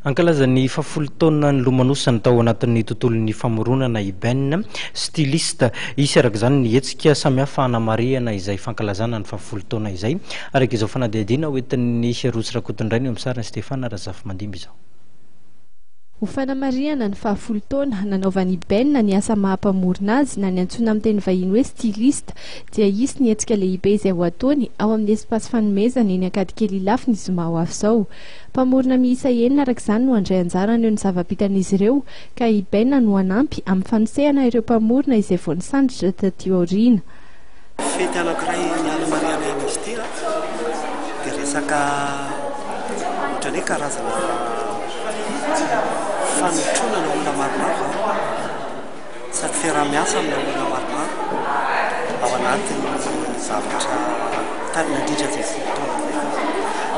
Ankalazan'ny 70 taona ny lomanosany tao anatin'ny tontolon'ny famoronana IBN styliste isy araka izany ny hetsika samihafa hanamariana izay fankalazana ny 70 taona izay araka izao fanadihadiana hoentin'ny Rotsy Rakotondrainy amin'ny sariny Stefana Razafy Mandimby izao. Ho fanamariana ny 70 taona nanaovan'ny IBN ny asa mahampamorona azy na ny antsoina amin'ny teny vahiny hoe styliste dia isy ny hetsika lehibe izay ho ataony ao amin'ny espasy fanomezana eny Analakely lafy ny zoma ho avy izao. Mpamorona miisa enina araka izany no andray anjarany eo ny zava-pitan'izy ireo ka IBN no hanampy amin'ny fanosehana ireo mpamorona izay vao nisandritra taty aoriana. Fety anankiray hanamariana eny izy ity dia resaka ohatran'ny hoe karazana fanotronana olona maromaro sady fiaraha-miasa amin'ny olona maromaro ao anatin'ny zavatra tanina indrindra izay fotoana izay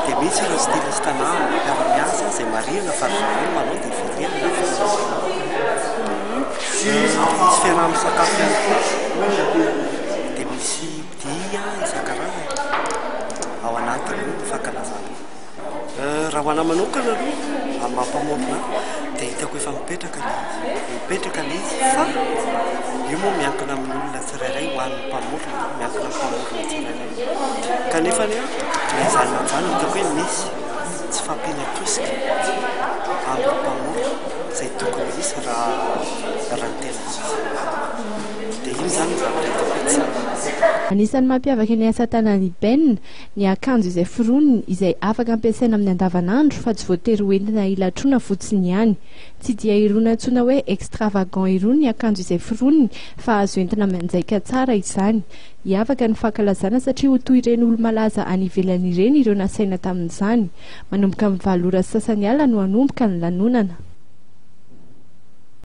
dia misy ireo styliste anao fiaraha-miasa izay marina farizareo manao dia firenena misy fiaraha-misakafo ihany koa dia misy dia isan-karazany ao anatin'ny fankalazana. Raha ho anahy manokana aloha amin'ny mampamorona dia hitako efa mipetraka ilay izy fa io moa miankina amin'ny olona tsirairay ho an'ny mpamorona miankina amin'ny mpamorona tsirairay kanefa ilay zanany hitako hoe misy tsy fampiana tosika amin'ny mpamorona izay tokony misy raha ny tena dia iny zany zavatra hitako hoe tsara. Anisan'ny mampiavaka ny asa tanan'ny IBN ny akanjo izay foroniny izay afaka ampiasaina amin'ny andavanandro fa tsy voatery hoentina ilatroana fotsiny ihany. Tsy dia irony antsoina hoe extravagant irony ny akanjo izay foroniny fa azo entina manjaika tsara izany. Hiavaka ny fankalazana satria ho toy ireny olo-malaza any ivelany ireny ireo nasaina tamin'izany. Manomboka amin'ny 7 ora sasany alina no hanomboka ny lanonana.